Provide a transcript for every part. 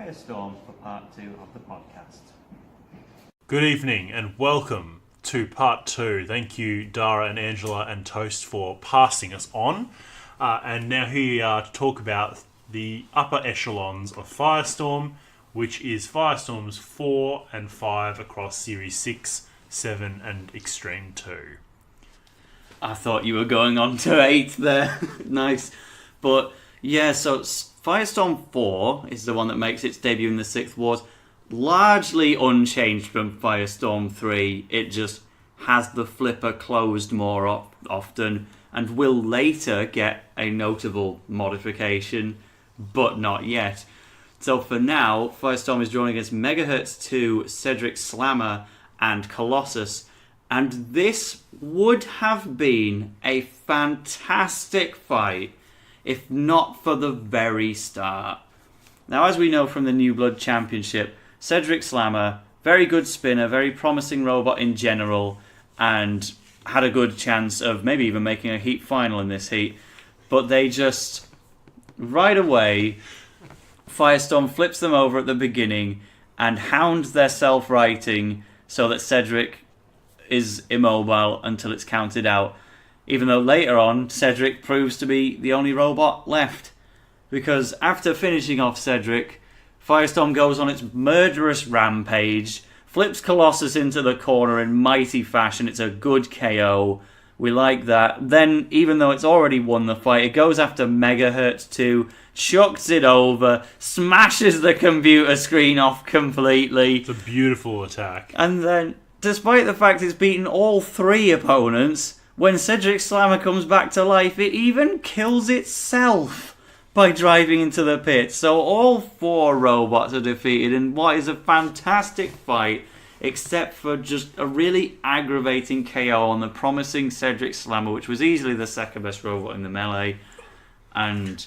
Firestorm for part 2 of the podcast. Good evening and welcome to part 2. Thank you, Dara and Angela and Toast, for passing us on. And now here we are to talk about the upper echelons of Firestorm, which is Firestorms 4 and 5 across Series 6, 7 and Extreme 2. I thought you were going on to 8 there. Nice. But yeah, so Firestorm 4 is the one that makes its debut in the 6th Wars. Largely unchanged from Firestorm 3. It just has the flipper closed more often and will later get a notable modification, but not yet. So for now, Firestorm is drawn against Megahertz 2, Cedric Slammer, and Colossus. And this would have been a fantastic fight if not for the very start. Now, as we know from the New Blood Championship, Cedric Slammer, very good spinner, very promising robot in general, and had a good chance of maybe even making a heat final in this heat. But they just, right away, Firestorm flips them over at the beginning and hounds their self-righting so that Cedric is immobile until it's counted out. Even though later on, Cedric proves to be the only robot left. Because after finishing off Cedric, Firestorm goes on its murderous rampage, flips Colossus into the corner in mighty fashion. It's a good KO. We like that. Then, even though it's already won the fight, it goes after Megahertz 2, chucks it over, smashes the computer screen off completely. It's a beautiful attack. And then, despite the fact it's beaten all 3 opponents, when Cedric Slammer comes back to life, it even kills itself by driving into the pit. So all 4 robots are defeated in what is a fantastic fight, except for just a really aggravating KO on the promising Cedric Slammer, which was easily the second best robot in the melee. And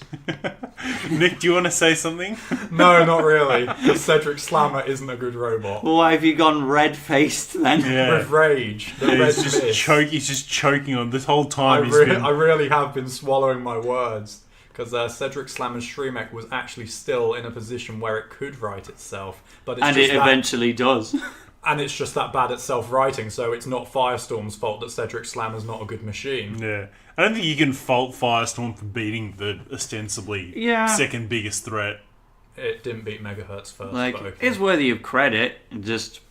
Nick, do you want to say something? No, not really. Because Cedric Slammer isn't a good robot. why have you gone red-faced then? Yeah. With rage. The red He's just choking on this whole time. I really have been swallowing my words. Because Cedric Slammer's Shremek was actually still in a position where it could right itself. But it eventually does. And it's just that bad at self-righting, so it's not Firestorm's fault that Cedric Slammer's not a good machine. Yeah. I don't think you can fault Firestorm for beating the ostensibly second biggest threat. It didn't beat Megahertz first. Like, but okay. it's worthy of credit. It just,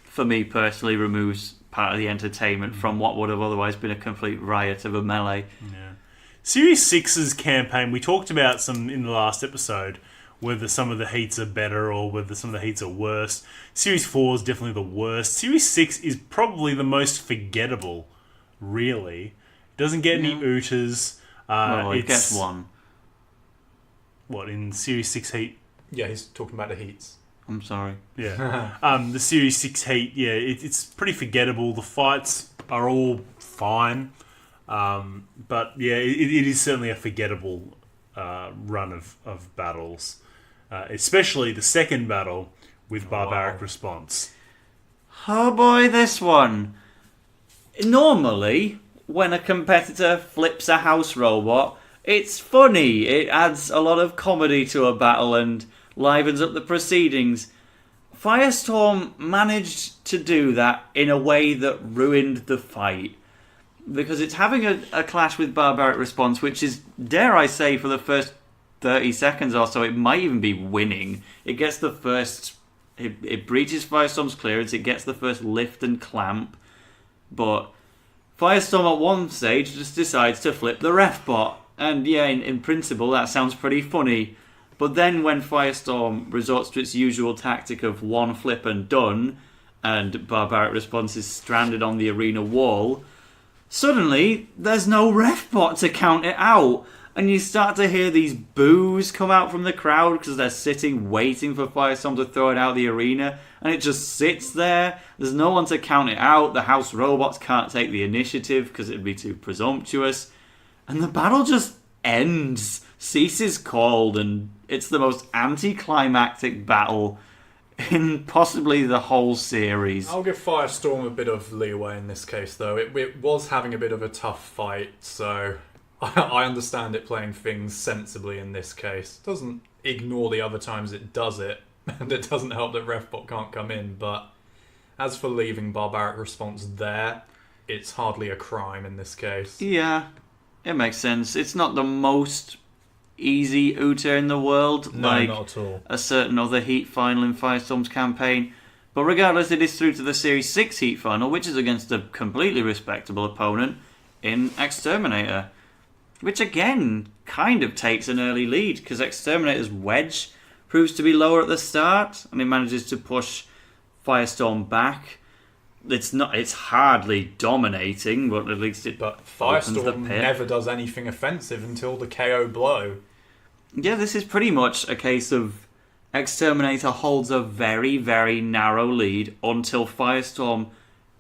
for me personally, removes part of the entertainment from what would have otherwise been a complete riot of a melee. Yeah. Series 6's campaign, we talked about some in the last episode, whether some of the heats are better or whether some of the heats are worse. Series 4 is definitely the worst. Series 6 is probably the most forgettable, really. It doesn't get any ooters. It gets one. What, in Series 6 heat? Yeah, he's talking about the heats. I'm sorry. Yeah. The Series 6 heat, yeah, it's pretty forgettable. The fights are all fine. But yeah, it is certainly a forgettable run of battles. Especially the second battle with Barbaric Response. Oh boy, this one. Normally, when a competitor flips a house robot, it's funny. It adds a lot of comedy to a battle and livens up the proceedings. Firestorm managed to do that in a way that ruined the fight. Because it's having a clash with Barbaric Response, which is, dare I say, for the first 30 seconds or so, it might even be winning. It gets the first... It breaches Firestorm's clearance, it gets the first lift and clamp, but Firestorm at one stage just decides to flip the ref bot. And yeah, in principle, that sounds pretty funny. But then when Firestorm resorts to its usual tactic of one flip and done, and Barbaric Response is stranded on the arena wall, suddenly there's no ref bot to count it out. And you start to hear these boos come out from the crowd because they're sitting waiting for Firestorm to throw it out of the arena. And it just sits there. There's no one to count it out. The house robots can't take the initiative because it'd be too presumptuous. And the battle just ends. Cease is called, and it's the most anticlimactic battle in possibly the whole series. I'll give Firestorm a bit of leeway in this case, though. It was having a bit of a tough fight, so I understand it playing things sensibly in this case. Doesn't ignore the other times it does it, and it doesn't help that Refbot can't come in. But as for leaving Barbaric Response there, it's hardly a crime in this case. Yeah, it makes sense. It's not the most easy Uta in the world, No, like not at all. a certain other Heat final in Firestorm's campaign. But regardless, it is through to the Series 6 Heat final, which is against a completely respectable opponent in Exterminator. Which again, kind of takes an early lead, because Exterminator's wedge proves to be lower at the start, and it manages to push Firestorm back. It's hardly dominating, but at least it But opens the Firestorm pit. never does anything offensive until the KO blow. Yeah, this is pretty much a case of Exterminator holds a very, very narrow lead until Firestorm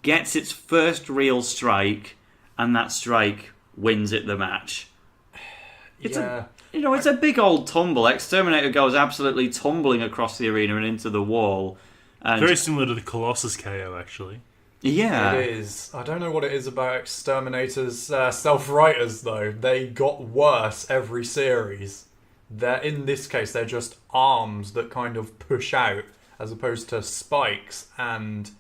gets its first real strike, and that strike wins it the match. It's a big old tumble. Exterminator goes absolutely tumbling across the arena and into the wall. And Very similar to the Colossus KO, actually. yeah, It is. I don't know what it is about Exterminator's self-writers, though. They got worse every series. In this case, they're just arms that kind of push out, as opposed to spikes, and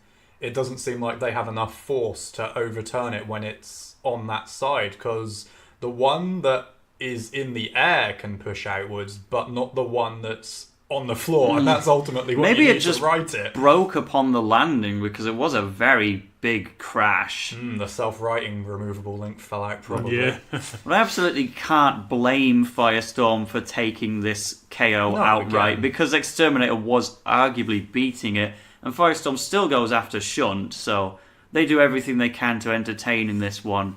it doesn't seem like they have enough force to overturn it when it's on that side, because the one that is in the air can push outwards, but not the one that's on the floor, and that's ultimately what Maybe you it need just to write it. broke upon the landing because it was a very big crash. The self-writing removable link fell out, probably. Yeah. But I absolutely can't blame Firestorm for taking this KO outright, again. because Exterminator was arguably beating it, and Firestorm still goes after Shunt, so they do everything they can to entertain in this one.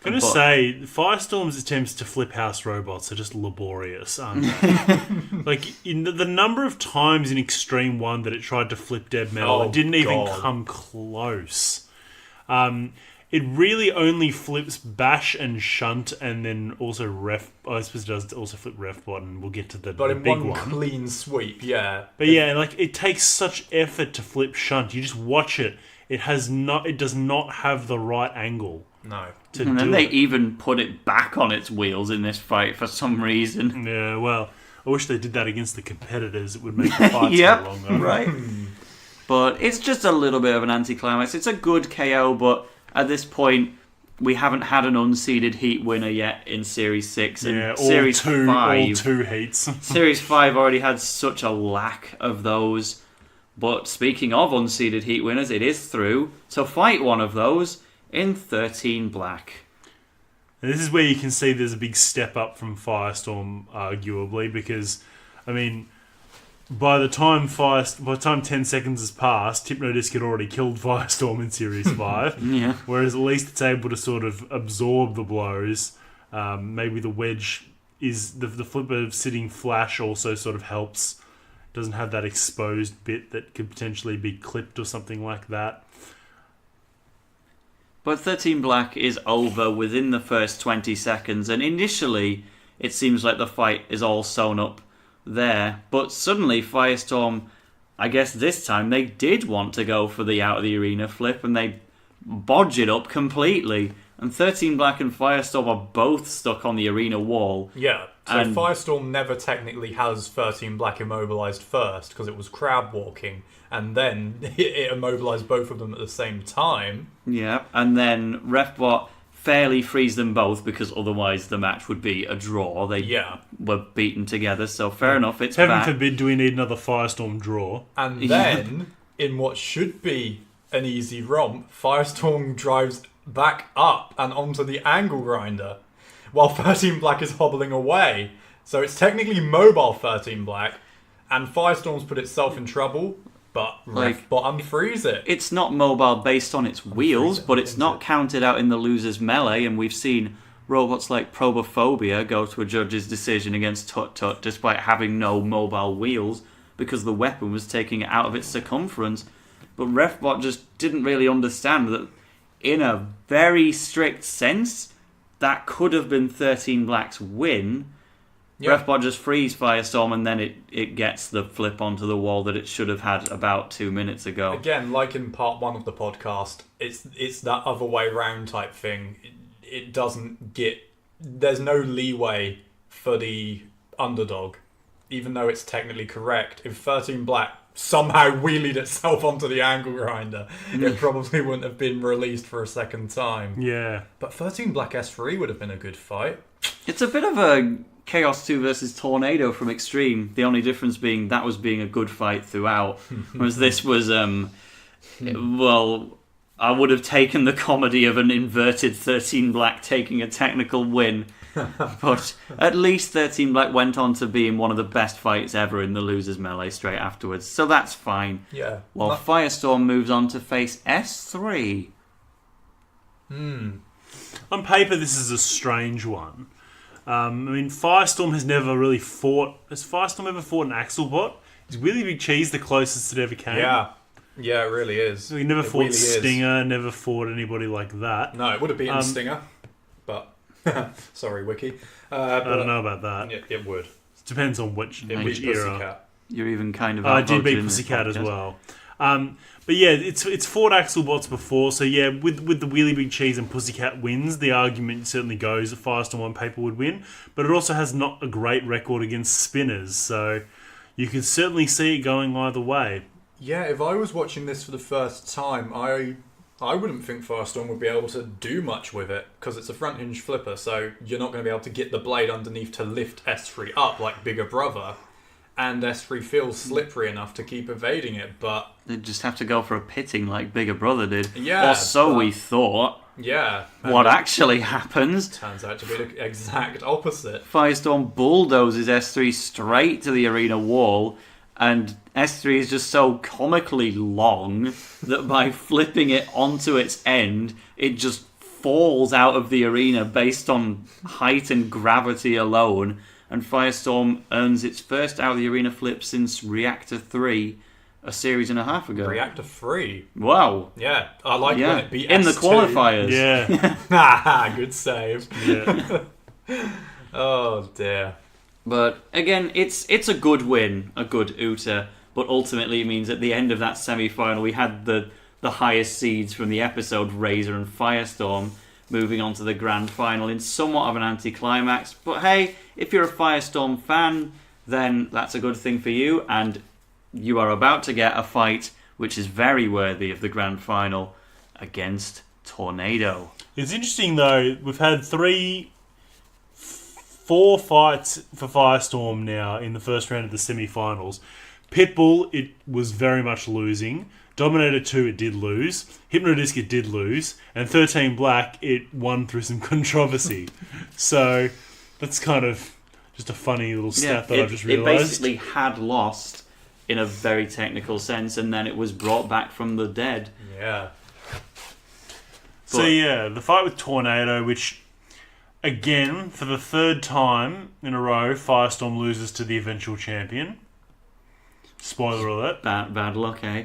I'm going to But- say, Firestorm's attempts to flip house robots are just laborious, aren't they? Like, the number of times in Extreme 1 that it tried to flip Dead Metal, Oh, it didn't even God. come close. It really only flips Bash and Shunt, and then also Ref... I suppose it does also flip Refbot, and we'll get to the But in big one one. clean sweep, yeah. But yeah, like, it takes such effort to flip Shunt. You just watch it. It does not have the right angle No. to And then do they it. even put it back on its wheels in this fight for some reason. Yeah, well, I wish they did that against the competitors. It would make the fights Yep, go longer. right. But it's just a little bit of an anticlimax. It's a good KO, but at this point, we haven't had an unseeded Heat winner yet in Series 6. And Yeah, Series 5, all two heats. Series 5 already had such a lack of those. But speaking of unseeded Heat winners, it is through to fight one of those in 13 black. And this is where you can see there's a big step up from Firestorm, arguably, because, I mean, by the time 10 seconds has passed, Hypnodisc had already killed Firestorm in Series 5. Yeah. Whereas at least it's able to sort of absorb the blows. Maybe the wedge is the flipper sitting flash also sort of helps. Doesn't have that exposed bit that could potentially be clipped or something like that. But 13 black is over within the first 20 seconds, and initially it seems like the fight is all sewn up there. But suddenly Firestorm, I guess this time they did want to go for the out of the arena flip, and they bodge it up completely. And 13 black and Firestorm are both stuck on the arena wall. Yeah, so And- Firestorm never technically has 13 black immobilized first, because it was crab walking, and then it immobilized both of them at the same time. Yeah, and then Refbot fairly frees them both, because otherwise the match would be a draw. They Yeah. were beaten together, so fair enough, it's Heaven back. forbid do we need another Firestorm draw. And Yeah. then, in what should be an easy romp, Firestorm drives back up and onto the angle grinder, while 13 black is hobbling away. So it's technically mobile 13 black, and Firestorm's put itself in trouble, but Like, Refbot unfrees it. It's not mobile based on its wheels, freezing, but it's isn't not it? counted out in the loser's melee, and we've seen robots like Probophobia go to a judge's decision against Tut Tut despite having no mobile wheels, because the weapon was taking it out of its circumference. But Refbot just didn't really understand that in a very strict sense, that could have been 13 Black's win. Yeah. Refbot just frees Firestorm, and then it gets the flip onto the wall that it should have had about 2 minutes ago. Again, like in part 1 of the podcast, it's that other way round type thing. It doesn't get... There's no leeway for the underdog. even though it's technically correct, if 13 Black somehow wheelied itself onto the angle grinder, it probably wouldn't have been released for a second time. Yeah. But 13 Black S3 would have been a good fight. It's a bit of a Chaos 2 versus Tornado from Extreme. The only difference being that was being a good fight throughout. Whereas this was, well, I would have taken the comedy of an inverted 13 Black taking a technical win. But at least 13 Black went on to be in one of the best fights ever in the Losers Melee straight afterwards. So that's fine. Yeah. While Firestorm moves on to face S3. On paper, this is a strange one. I mean, Firestorm has never really fought... Has Firestorm ever fought an Axelbot? Is Wheelie Big Cheese the closest it ever came? Yeah. Yeah, it really is. He never It fought really Stinger, never fought anybody like that. No, it would have been Stinger, but... Sorry, Wiki. I don't know about that. It would. Depends on which It which beat era. Pussycat. You're even kind of I did outvoted beat in this Pussycat as podcast. well. But yeah, it's fought Axelbots before, so yeah, with the Wheelie Big Cheese and Pussycat wins, the argument certainly goes that Firestorm on paper would win, but it also has not a great record against spinners, so you can certainly see it going either way. Yeah, if I was watching this for the first time, I wouldn't think Firestorm would be able to do much with it, because it's a front hinge flipper, so you're not going to be able to get the blade underneath to lift S3 up like Bigger Brother, and S3 feels slippery enough to keep evading it, but... They'd just have to go for a pitting like Bigger Brother did. Yeah, or so but- we thought. Yeah. What actually happens? Turns out to be the exact opposite. Firestorm bulldozes S3 straight to the arena wall, and S3 is just so comically long that by flipping it onto its end, it just falls out of the arena based on height and gravity alone, and Firestorm earns its first out of the arena flip since Reactor 3 a series and a half ago. Reactor 3. Wow. Yeah, I like when it beat in the S2. qualifiers. Yeah. Good save. Yeah. Oh dear. But again, it's a good win, a good Uta, but ultimately it means at the end of that semi-final we had the highest seeds from the episode, Razor and Firestorm, moving on to the grand final in somewhat of an anticlimax. But hey, if you're a Firestorm fan, then that's a good thing for you, and you are about to get a fight which is very worthy of the grand final against Tornado. It's interesting though, we've had 4 fights for Firestorm now in the first round of the semi-finals. Pitbull, it was very much losing. Dominator 2, it did lose. Hypnodisc, it did lose. And 13 Black, it won through some controversy. So, that's kind of just a funny little stat that I've just realised. It basically had lost in a very technical sense, and then it was brought back from the dead. Yeah. So yeah, the fight with Tornado, which, again, for the third time in a row, Firestorm loses to the eventual champion. Spoiler alert. Bad luck, eh?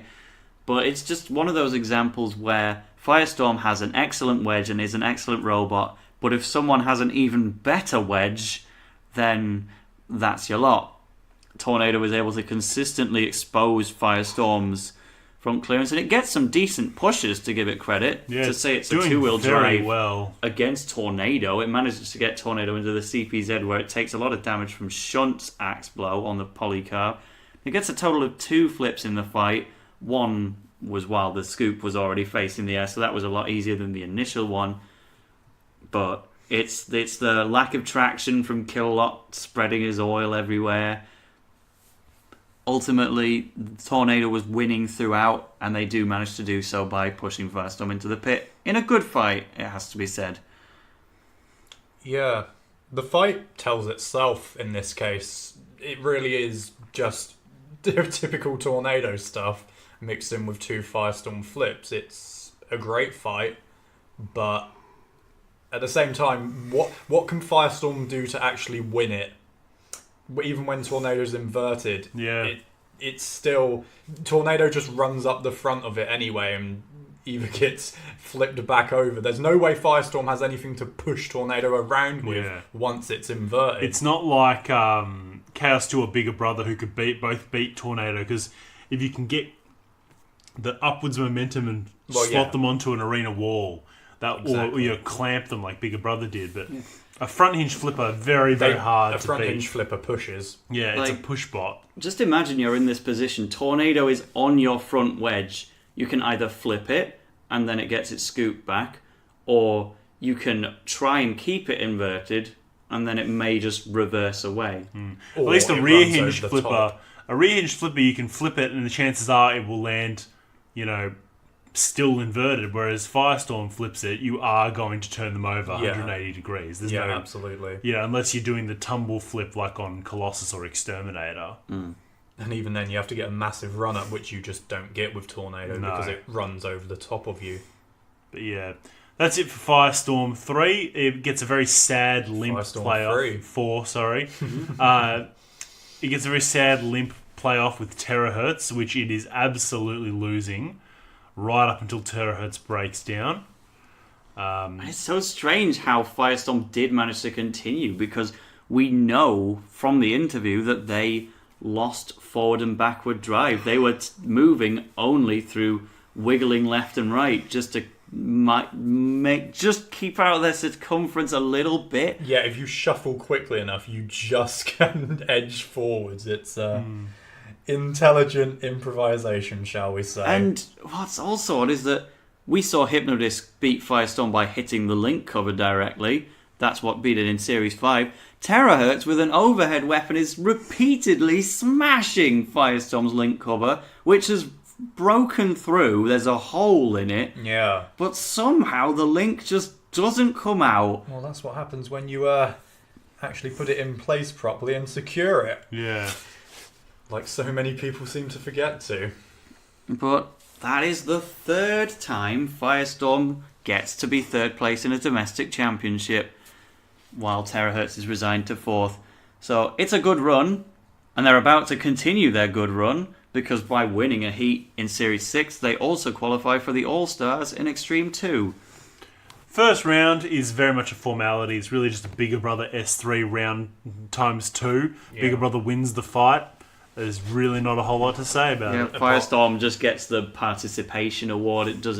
But it's just one of those examples where Firestorm has an excellent wedge and is an excellent robot, but if someone has an even better wedge, then that's your lot. Tornado was able to consistently expose Firestorm's front clearance, and it gets some decent pushes, to give it credit. Yeah, to say it's a doing two-wheel very drive well against Tornado. It manages to get Tornado into the CPZ, where it takes a lot of damage from Shunt's axe blow on the polycarb. It gets a total of 2 flips in the fight. One was while the scoop was already facing the air, so that was a lot easier than the initial one. But it's the lack of traction from Kill-Lot spreading his oil everywhere. Ultimately, Tornado was winning throughout, and they do manage to do so by pushing Firestorm into the pit. In a good fight, it has to be said. Yeah. The fight tells itself in this case. It really is just typical Tornado stuff mixed in with 2 Firestorm flips. It's a great fight, but at the same time, what can Firestorm do to actually win it? Even when Tornado's inverted, it's still... Tornado just runs up the front of it anyway and either gets flipped back over. There's no way Firestorm has anything to push Tornado around with once it's inverted. It's not like Chaos 2 or Bigger Brother who could both beat Tornado, because if you can get the upwards momentum and slot them onto an arena wall, or Exactly. clamp them like Bigger Brother did. But a front hinge flipper, very, very hard A to front beat. hinge flipper pushes. Yeah, it's a Like- push bot. Just imagine you're in this position. Tornado is on your front wedge. You can either flip it and then it gets its scoop back, or you can try and keep it inverted and then it may just reverse away. At Or least a it rear runs hinge over the flipper. top. A rear hinge flipper, you can flip it, and the chances are it will land, still inverted. Whereas Firestorm flips it, you are going to turn them over 180 degrees. There's Yeah, no, absolutely. unless you're doing the tumble flip like on Colossus or Exterminator. And even then, you have to get a massive run up, which you just don't get with Tornado No. because it runs over the top of you. But yeah, that's it for Firestorm 3. It gets a very sad limp Firestorm playoff. 3. 4, sorry. It gets a very sad limp playoff with Terahertz, which it is absolutely losing right up until Terahertz breaks down. And it's so strange how Firestorm did manage to continue, because we know from the interview that they lost forward and backward drive. They were moving only through wiggling left and right just to just keep out of their circumference a little bit. Yeah, if you shuffle quickly enough, you just can edge forwards. It's intelligent improvisation, shall we say. And what's also odd is that we saw Hypnodisc beat Firestorm by hitting the link cover directly. That's what beat it in Series 5. Terahertz, with an overhead weapon, is repeatedly smashing Firestorm's link cover, which has broken through. There's a hole in it. Yeah. But somehow the link just doesn't come out. Well, that's what happens when you actually put it in place properly and secure it. Yeah. Like so many people seem to forget to. But that is the third time Firestorm gets to be third place in a domestic championship, while Terahertz is resigned to fourth. So it's a good run, and they're about to continue their good run, because by winning a heat in Series 6, they also qualify for the All-Stars in Extreme 2. First round is very much a formality. It's really just a Bigger Brother S3 round times 2. Yeah. Bigger Brother wins the fight. There's really not a whole lot to say about Yeah, it. Firestorm just gets the participation award. It does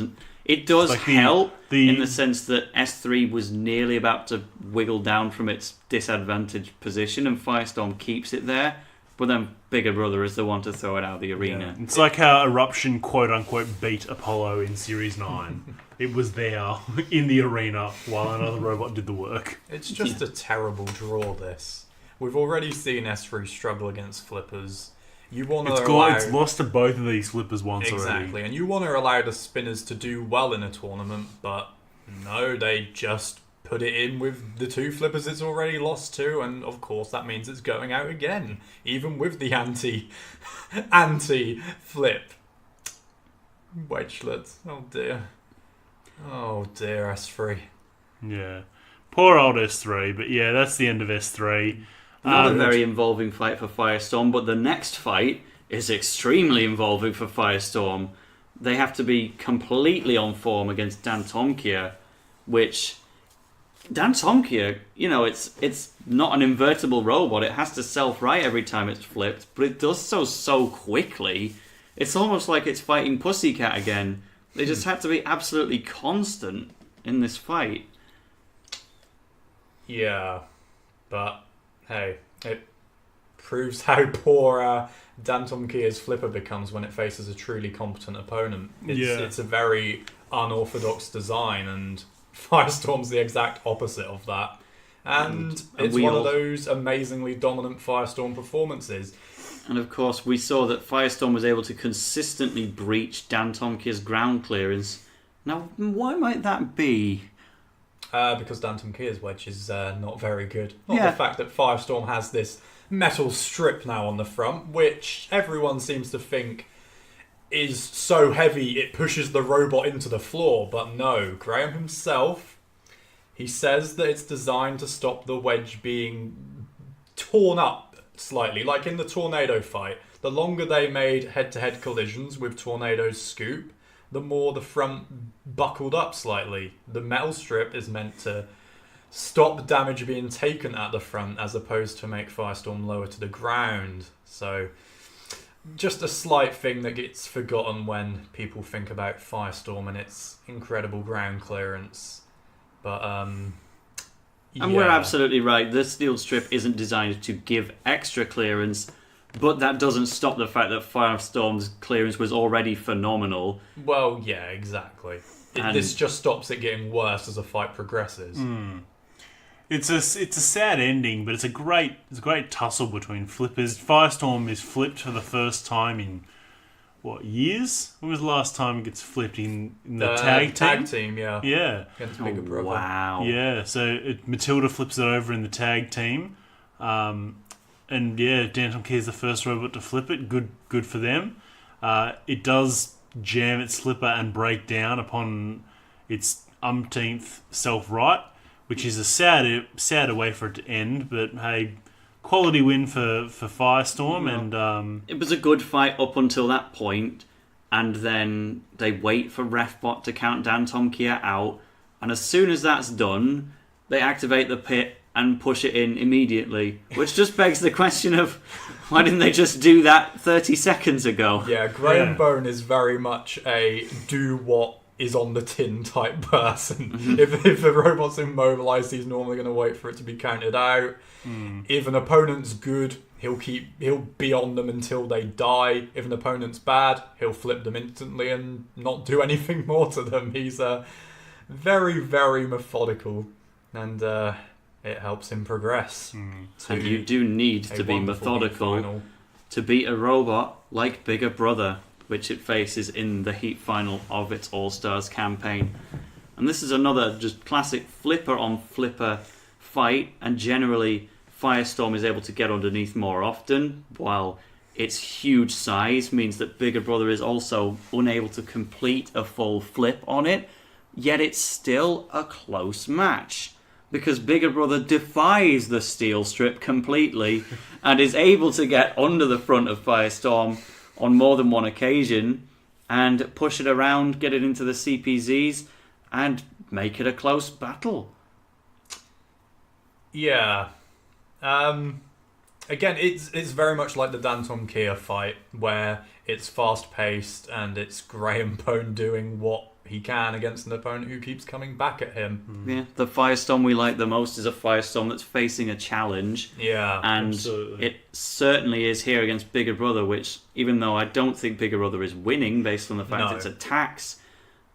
Like help the- in the sense that S3 was nearly about to wiggle down from its disadvantaged position, and Firestorm keeps it there. But then Bigger Brother is the one to throw it out of the arena. It's like how Eruption quote-unquote beat Apollo in Series 9. It was there in the arena while another robot did the work. It's just a terrible draw, this. We've already seen S3 struggle against flippers. You want to It's lost to both of these flippers once Exactly, already. and you want to allow the spinners to do well in a tournament, but no, they just put it in with the two flippers it's already lost to, and of course that means it's going out again, even with the anti-flip wedgelets. Oh dear, S3. Yeah. Poor old S3, but yeah, that's the end of S3. Not a very involving fight for Firestorm, but the next fight is extremely involving for Firestorm. They have to be completely on form against Dan Tomkia, which Dan Tomkia, it's not an invertible robot. It has to self-right every time it's flipped, but it does so quickly. It's almost like it's fighting Pussycat again. They just had to be absolutely constant in this fight. Yeah, but hey, it proves how poor Dan Tomkia's flipper becomes when it faces a truly competent opponent. It's a very unorthodox design, and Firestorm's the exact opposite of that. And it's one of those amazingly dominant Firestorm performances. And of course, we saw that Firestorm was able to consistently breach Dan Tomkia's ground clearance. Now, why might that be? Because Dan Tomkia's wedge is not very good. Not Yeah. the fact that Firestorm has this metal strip now on the front, which everyone seems to think is so heavy it pushes the robot into the floor. But no, Graham himself, he says that it's designed to stop the wedge being torn up slightly, like in the Tornado fight. The longer they made head-to-head collisions with Tornado's scoop, the more the front buckled up slightly. The metal strip is meant to stop damage being taken at the front, as opposed to make Firestorm lower to the ground. So just a slight thing that gets forgotten when people think about Firestorm and its incredible ground clearance. But And we're absolutely right. The steel strip isn't designed to give extra clearance, but that doesn't stop the fact that Firestorm's clearance was already phenomenal. Well, yeah, exactly. This just stops it getting worse as the fight progresses. It's a sad ending, but it's a great tussle between flippers. Firestorm is flipped for the first time in what, years? When was the last time it gets flipped in the tag team? Yeah. Yeah. Against Bigger Brother. Wow. Yeah. So Matilda flips it over in the tag team, and yeah, Danton Key is the first robot to flip it. Good for them. It does jam its slipper and break down upon its umpteenth self-right, which is a sadder way for it to end. But hey, quality win for Firestorm, and It was a good fight up until that point, and then they wait for Refbot to count Danton Kia out, and as soon as that's done, they activate the pit and push it in immediately, which just begs the question of why didn't they just do that 30 seconds ago? Yeah, Graham Bone is very much a do what is on the tin type person. If the robot's immobilized, he's normally going to wait for it to be counted out. If an opponent's good, he'll be on them until they die. If an opponent's bad, he'll flip them instantly and not do anything more to them. He's very, very methodical, and it helps him progress. And you do need to be methodical to beat a robot like Bigger Brother, which it faces in the Heat Final of its All-Stars campaign. And this is another just classic flipper-on-flipper fight, and generally Firestorm is able to get underneath more often, while its huge size means that Bigger Brother is also unable to complete a full flip on it, yet it's still a close match, because Bigger Brother defies the steel strip completely and is able to get under the front of Firestorm on more than one occasion and push it around, get it into the CPZs, and make it a close battle. Yeah. Again, it's very much like the Danton Kia fight, where it's fast-paced and it's Graham Bone doing what he can against an opponent who keeps coming back at him. Yeah, the Firestorm we like the most is a Firestorm that's facing a challenge. Yeah, and absolutely. It certainly is here against Bigger Brother, which, even though I don't think Bigger Brother is winning based on the fact its attacks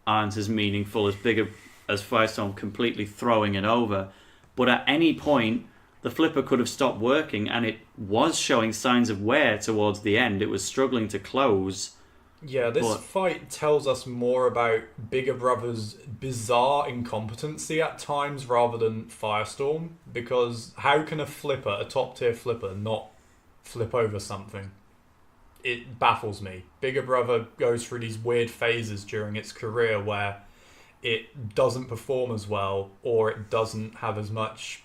aren't as meaningful as Firestorm completely throwing it over, but at any point the flipper could have stopped working, and it was showing signs of wear towards the end. It was struggling to close. Yeah, this fight tells us more about Bigger Brother's bizarre incompetency at times rather than Firestorm, because how can a top-tier flipper, not flip over something? It baffles me. Bigger Brother goes through these weird phases during its career where it doesn't perform as well, or it doesn't have as much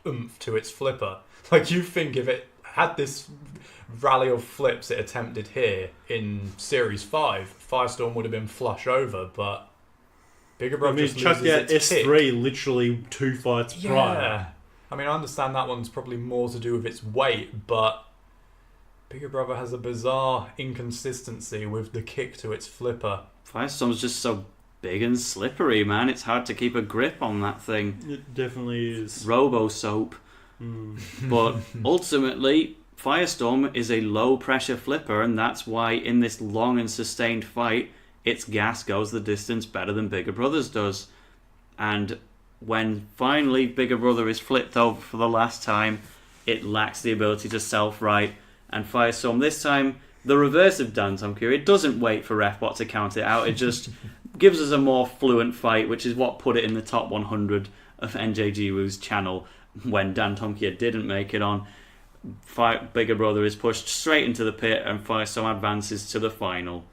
oomph to its flipper. Like, you think if it had this rally of flips it attempted here in Series 5, Firestorm would have been flush over, but Bigger Brother just chucked loses out its S3 kick. literally 2 fights Yeah. prior. I mean, I understand that one's probably more to do with its weight, but Bigger Brother has a bizarre inconsistency with the kick to its flipper. Firestorm's just so big and slippery, man. It's hard to keep a grip on that thing. It definitely is. Robo-soap. But ultimately, Firestorm is a low-pressure flipper, and that's why in this long and sustained fight, its gas goes the distance better than Bigger Brother's does. And when finally Bigger Brother is flipped over for the last time, it lacks the ability to self-right. And Firestorm this time, the reverse of Danton Kia, it doesn't wait for Refbot to count it out. It just gives us a more fluent fight, which is what put it in the top 100 of NJGWoo's channel when Danton Kia didn't make it on. Bigger Brother is pushed straight into the pit, and Firestorm advances to the final.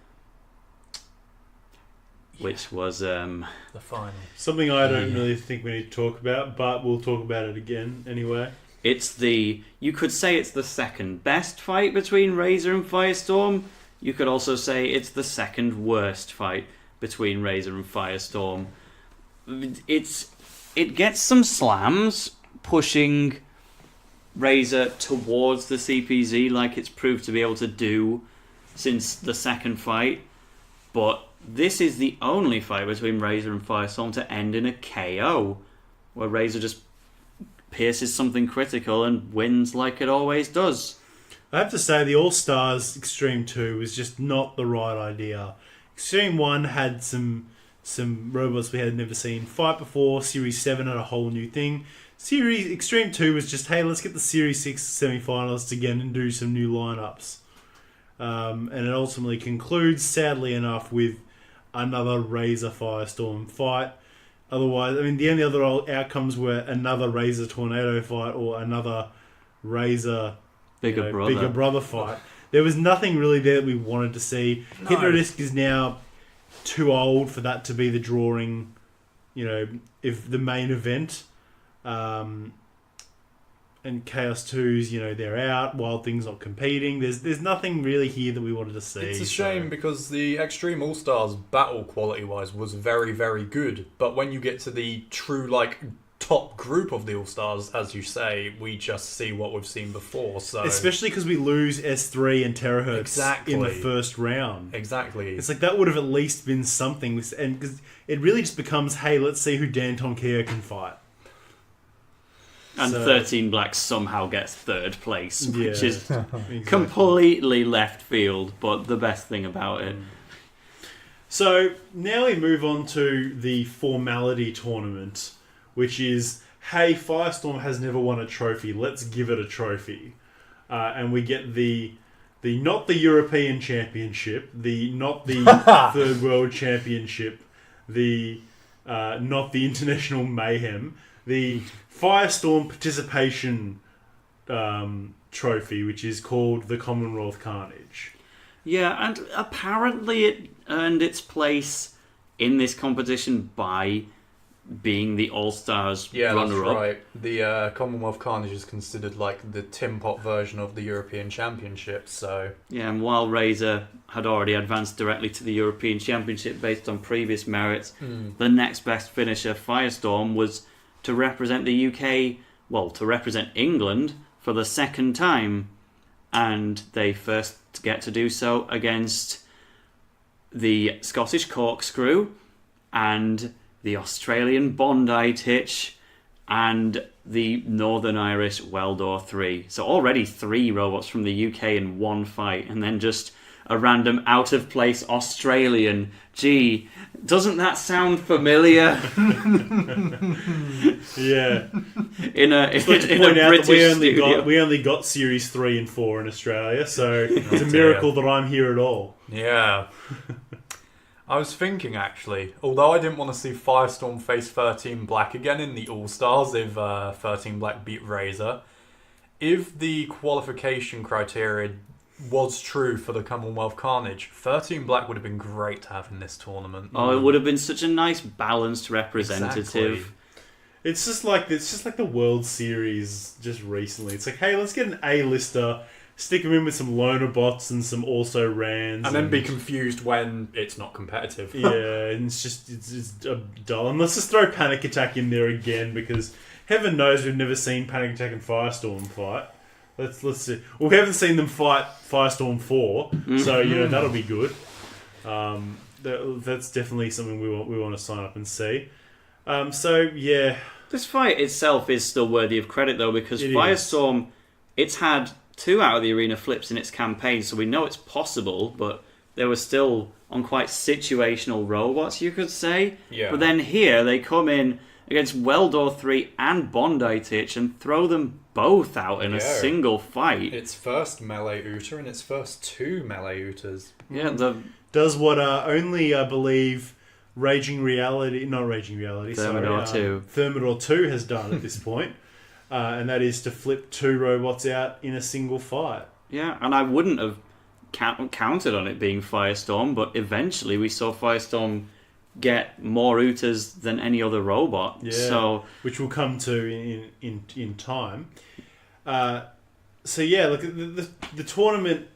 Which was the final. Something I don't really think we need to talk about, but we'll talk about it again anyway. You could say it's the second best fight between Razor and Firestorm. You could also say it's the second worst fight between Razor and Firestorm. It gets some slams, pushing Razor towards the CPZ like it's proved to be able to do, since the second fight, but this is the only fight between Razor and Firestorm to end in a KO, where Razor just pierces something critical and wins like it always does. I have to say, the All-Stars Extreme 2 was just not the right idea. Extreme 1 had some robots we had never seen fight before. Series 7 had a whole new thing. Extreme 2 was just, hey, let's get the Series 6 semi-finalists again and do some new lineups. And it ultimately concludes, sadly enough, with another Razor Firestorm fight. Otherwise, I mean, the only other outcomes were another Razor Tornado fight or another Razor Bigger Brother fight. There was nothing really there that we wanted to see. No. Hypnodisc is now too old for that to be the drawing, if the main event. And Chaos 2's, they're out. Wild Thing's not competing. There's nothing really here that we wanted to see. It's a shame because the Extreme All-Stars battle quality-wise was very, very good. But when you get to the true, top group of the All-Stars, as you say, we just see what we've seen before. So especially because we lose S3 and Terahertz in the first round. Exactly. It's like that would have at least been something. And because it really just becomes, hey, let's see who Dan Tonkeo can fight. And 13 Black somehow gets third place, which is exactly. completely left field, but the best thing about it. So now we move on to the formality tournament, which is, hey, Firestorm has never won a trophy, let's give it a trophy. And we get the not the European Championship, not the Third World Championship, not the International Mayhem, the Firestorm Participation Trophy, which is called the Commonwealth Carnage. Yeah, and apparently it earned its place in this competition by being the All-Stars runner-up. Yeah, that's right. The Commonwealth Carnage is considered like the Tim Pot version of the European Championship, so... Yeah, and while Razor had already advanced directly to the European Championship based on previous merits, the next best finisher, Firestorm, was to represent the UK, to represent England for the second time. And they first get to do so against the Scottish Corkscrew and the Australian Bondi Titch and the Northern Irish Weldor 3. So already 3 robots from the UK in one fight, and then just a random out-of-place Australian. Gee, doesn't that sound familiar? Yeah. In a British studio. We only got Series 3 and 4 in Australia, so it's a miracle that I'm here at all. Yeah. I was thinking, actually, although I didn't want to see Firestorm face 13 Black again in the All-Stars if 13 Black beat Razor, if the qualification criteria was true for the Commonwealth Carnage, 13 Black would have been great to have in this tournament. Oh, it would have been such a nice balanced representative. Exactly. It's just like the World Series just recently. It's like, hey, let's get an A-lister, stick them in with some loner bots and some also rans, and then be confused when it's not competitive. Yeah, and it's dull. And let's just throw Panic Attack in there again, because heaven knows we've never seen Panic Attack and Firestorm fight. Let's see. Well, we haven't seen them fight Firestorm 4, so that'll be good. That's definitely something we want to sign up and see. This fight itself is still worthy of credit though, because Firestorm, it's had 2 out of the arena flips in its campaign, so we know it's possible, but they were still on quite situational robots, you could say. Yeah. But then here they come in against Weldor 3 and Bondi Titch and throw them both out in a single fight. Its first melee Uter and its first 2 melee Uters. Yeah, does what only I believe Thermidor 2. Thermidor 2 has done at this point, and that is to flip 2 robots out in a single fight. Yeah, and I wouldn't have counted on it being Firestorm, but eventually we saw Firestorm get more Uters than any other robot. Yeah, so which we'll come to in time. Look, the tournament,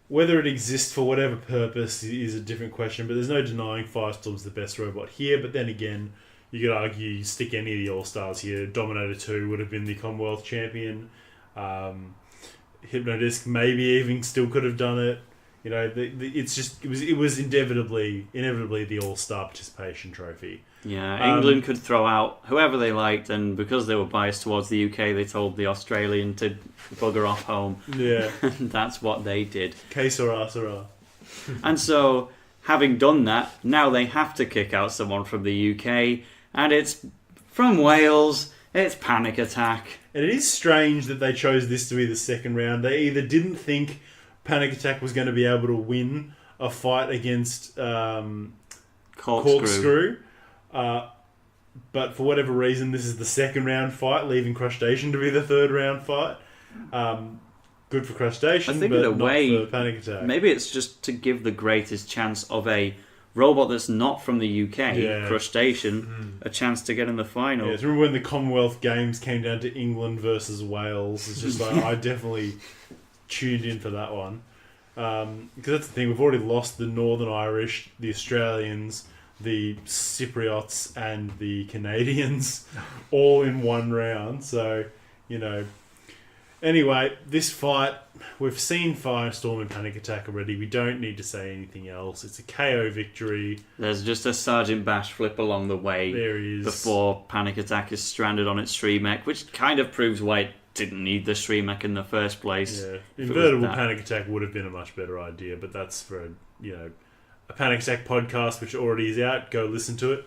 whether it exists for whatever purpose is a different question, but there's no denying Firestorm's the best robot here. But then again, you could argue, you stick any of the All-Stars here, Dominator 2 would have been the Commonwealth champion. Hypnodisc maybe even still could have done it. You know, it was inevitably the All-Star participation trophy. Yeah, England could throw out whoever they liked, and because they were biased towards the UK, they told the Australian to bugger off home. Yeah. And that's what they did. Que sera, sera. And so, having done that, now they have to kick out someone from the UK, and it's from Wales, it's Panic Attack. And it is strange that they chose this to be the second round. They either didn't think Panic Attack was going to be able to win a fight against Corkscrew. But for whatever reason, this is the second round fight, leaving Crustacean to be the third round fight. Good for Crustacean, I think but in a way, not for Panic Attack. Maybe it's just to give the greatest chance of a robot that's not from the UK, Crustacean, a chance to get in the final. Yeah, remember when the Commonwealth Games came down to England versus Wales? It's just like, I definitely tuned in for that one. Because that's the thing, we've already lost the Northern Irish, the Australians, the Cypriots, and the Canadians all in one round. So, you know. Anyway, this fight, we've seen Firestorm and Panic Attack already. We don't need to say anything else. It's a KO victory. There's just a Sergeant Bash flip along the way. There is. Before Panic Attack is stranded on its Shreemekh, which kind of proves why it didn't need the Shreemekh in the first place. Yeah, Invertible Panic Attack would have been a much better idea, but that's for a Panic Attack podcast which already is out. Go listen to it.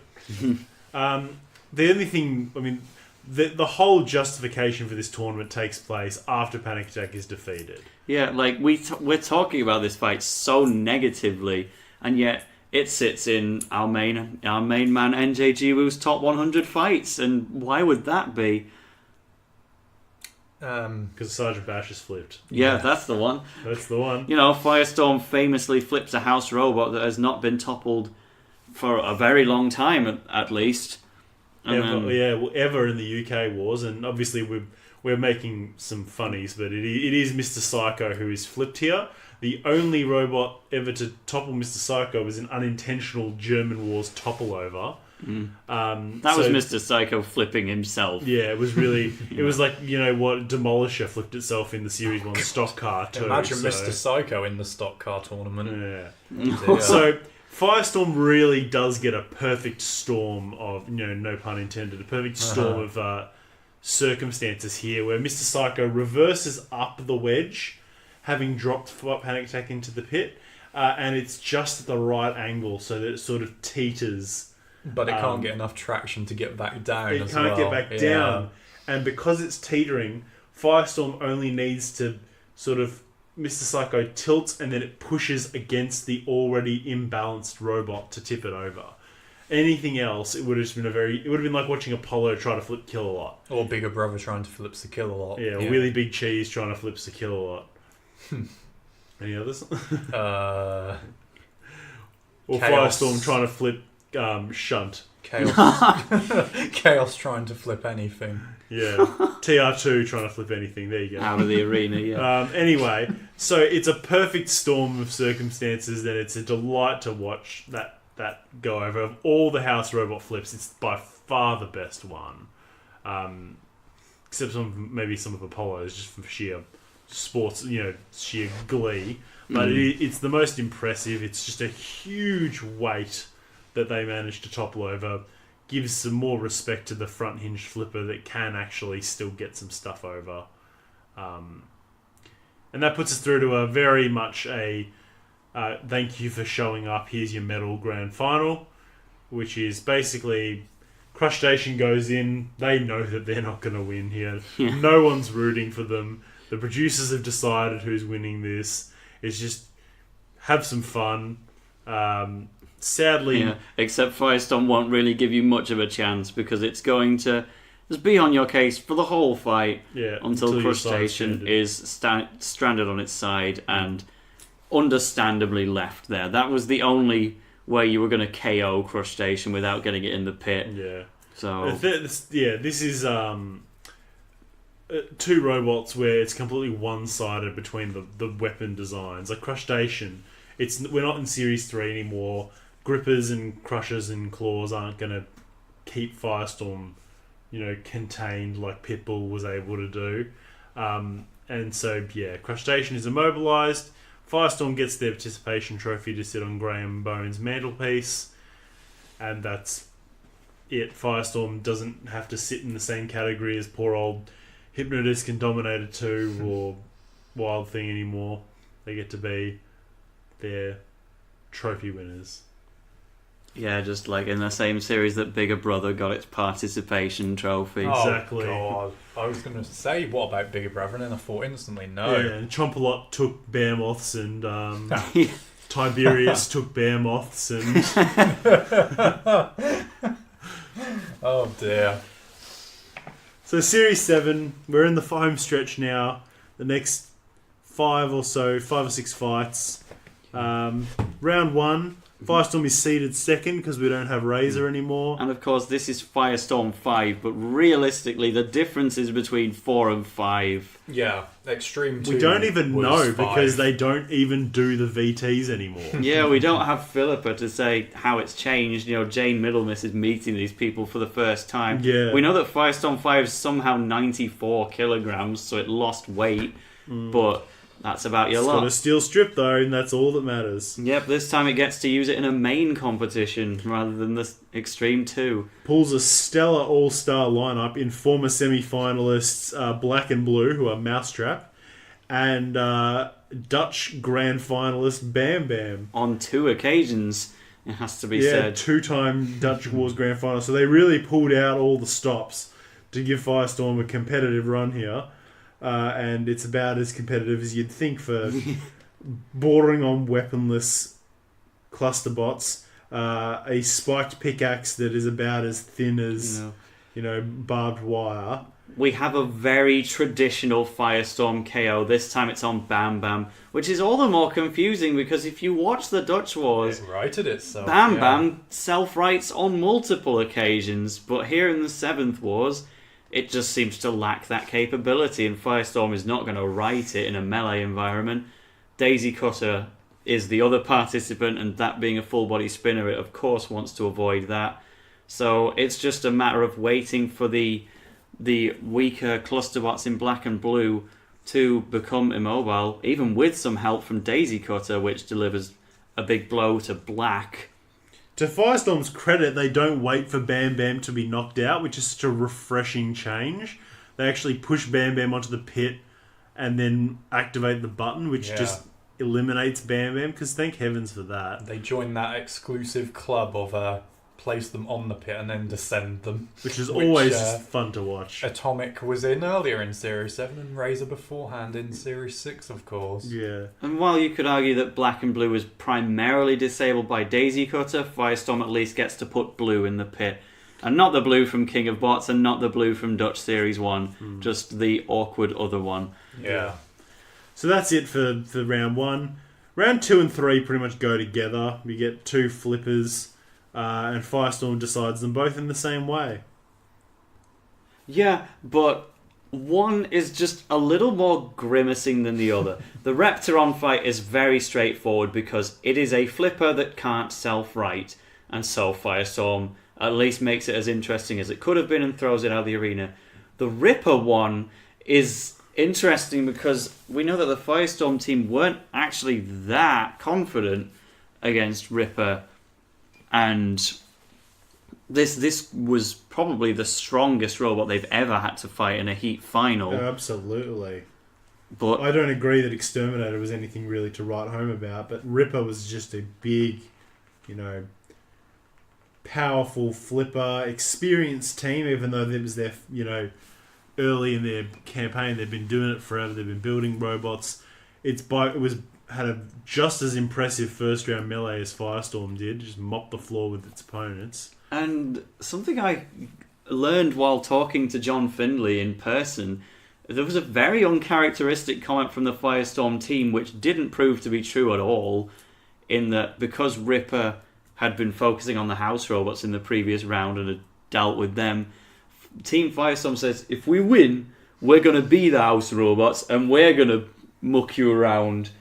The only thing, I mean, the whole justification for this tournament takes place after Panic Attack is defeated. Yeah, like we're talking about this fight so negatively, and yet it sits in our main man NJ Jiwoo's top 100 fights, and why would that be? Because Sergeant Bash is flipped. Yeah, that's the one. That's the one. You know, Firestorm famously flips a house robot that has not been toppled for a very long time, at least. Ever in the UK wars, and obviously we're making some funnies, but it is Mr. Psycho who is flipped here. The only robot ever to topple Mr. Psycho was an unintentional German Wars topple over. That was Mr. Psycho flipping himself. Yeah, it was really. It was like, you know what, Demolisher flipped itself in the Series 1 stock car too. Imagine Mr. Psycho in the stock car tournament. Yeah. So Firestorm really does get a perfect storm of, no pun intended, a perfect storm of circumstances here, where Mr. Psycho reverses up the wedge, having dropped Panic Attack into the pit, and it's just at the right angle so that it sort of teeters. But it can't get enough traction to get back down. It can't get back down. And because it's teetering, Firestorm only needs to sort of... Mr. Psycho tilts and then it pushes against the already imbalanced robot to tip it over. Anything else, it would have just been it would have been like watching Apollo try to flip Kill-A-Lot. Or Bigger Brother trying to flip the Kill-A-Lot. Yeah, Really Big Cheese trying to flip the Kill-A-Lot. Any others? Or Firestorm trying to flip Shunt. Chaos trying to flip anything. Yeah. TR2 trying to flip anything. There you go. Out of the arena, yeah. Anyway, so it's a perfect storm of circumstances, and it's a delight to watch that go over. Of all the house robot flips, it's by far the best one. Except maybe some of Apollo's, just for sheer sports, sheer glee. But it's the most impressive. It's just a huge weight that they managed to topple over. Gives some more respect to the front hinged flipper that can actually still get some stuff over. And that puts us through to a very much a thank you for showing up, here's your medal grand final, which is basically Crustacean goes in, they know that they're not going to win here. Yeah. No one's rooting for them. The producers have decided who's winning this. It's just have some fun. Sadly... Yeah, except Firestorm won't really give you much of a chance because it's going to just be on your case for the whole fight until Crustacean is stranded on its side and understandably left there. That was the only way you were going to KO Crustacean without getting it in the pit. Yeah. So this is two robots where it's completely one-sided between the weapon designs. Like Crustacean, we're not in Series 3 anymore. Grippers and Crushers and Claws aren't going to keep Firestorm, contained like Pitbull was able to do. And so, Crustacean is immobilized. Firestorm gets their participation trophy to sit on Graham Bones' mantelpiece, and that's it. Firestorm doesn't have to sit in the same category as poor old Hypnodisc and Dominator 2 or Wild Thing anymore. They get to be their trophy winners. Yeah, just like in the same series that Bigger Brother got its participation trophy. Exactly. Oh, God. I was going to say, what about Bigger Brother? And then I thought instantly, no. Yeah, and Chompalot took bear moths and Tiberius took bear moths and... Oh, dear. So Series 7, we're in the home stretch now. The next 5 or 6 fights. Round 1, Firestorm is seeded second because we don't have Razor anymore. And of course, this is Firestorm 5, but realistically, the differences between 4 and 5. Yeah, Extreme 2. We don't even was know 5. because they don't even do the VTs anymore. Yeah, we don't have Philippa to say how it's changed. You know, Jane Middlemiss is meeting these people for the first time. Yeah. We know that Firestorm 5 is somehow 94 kilograms, so it lost weight, but that's about your It's lot. got a steel strip though, and that's all that matters. Yep, this time it gets to use it in a main competition rather than the Extreme 2. Pulls a stellar all-star lineup in former semi-finalists Black and Blue, who are Mousetrap, and Dutch grand finalist Bam Bam. On 2 occasions, it has to be Yeah, said. 2-time Dutch Wars grand final. So they really pulled out all the stops to give Firestorm a competitive run here. And it's about as competitive as you'd think for bordering on weaponless cluster bots. A spiked pickaxe that is about as thin as, barbed wire. We have a very traditional Firestorm KO. This time it's on Bam Bam, which is all the more confusing because if you watch the Dutch Wars, It righted itself. Bam Bam self-rights on multiple occasions, but here in the 7th Wars, it just seems to lack that capability, and Firestorm is not going to right it in a melee environment. Daisy Cutter is the other participant, and that being a full-body spinner, it of course wants to avoid that. So it's just a matter of waiting for the weaker clusterbots in Black and Blue to become immobile, even with some help from Daisy Cutter, which delivers a big blow to Black. To Firestorm's credit, they don't wait for Bam Bam to be knocked out, which is such a refreshing change. They actually push Bam Bam onto the pit and then activate the button, which just eliminates Bam Bam, because thank heavens for that. They join that exclusive club of place them on the pit and then descend them. Which is always fun to watch. Atomic was in earlier in Series 7 and Razor beforehand in Series 6, of course. Yeah. And while you could argue that Black and Blue is primarily disabled by Daisy Cutter, Firestorm at least gets to put Blue in the pit. And not the Blue from King of Bots and not the Blue from Dutch Series 1, just the awkward other one. Yeah. So that's it for round 1. Round 2 and 3 pretty much go together. We get 2 flippers. And Firestorm decides them both in the same way. Yeah, but one is just a little more grimacing than the other. The Repteron fight is very straightforward because it is a flipper that can't self-right, and so Firestorm at least makes it as interesting as it could have been and throws it out of the arena. The Ripper one is interesting because we know that the Firestorm team weren't actually that confident against Ripper. And this was probably the strongest robot they've ever had to fight in a heat final. Absolutely. But I don't agree that Exterminator was anything really to write home about, but Ripper was just a big, powerful flipper, experienced team, even though it was their, early in their campaign. They've been doing it forever. They've been building robots. Had a just as impressive first round melee as Firestorm did. Just mopped the floor with its opponents. And something I learned while talking to John Findlay in person, there was a very uncharacteristic comment from the Firestorm team which didn't prove to be true at all, in that because Ripper had been focusing on the house robots in the previous round and had dealt with them, Team Firestorm says, if we win, we're going to be the house robots and we're going to muck you around.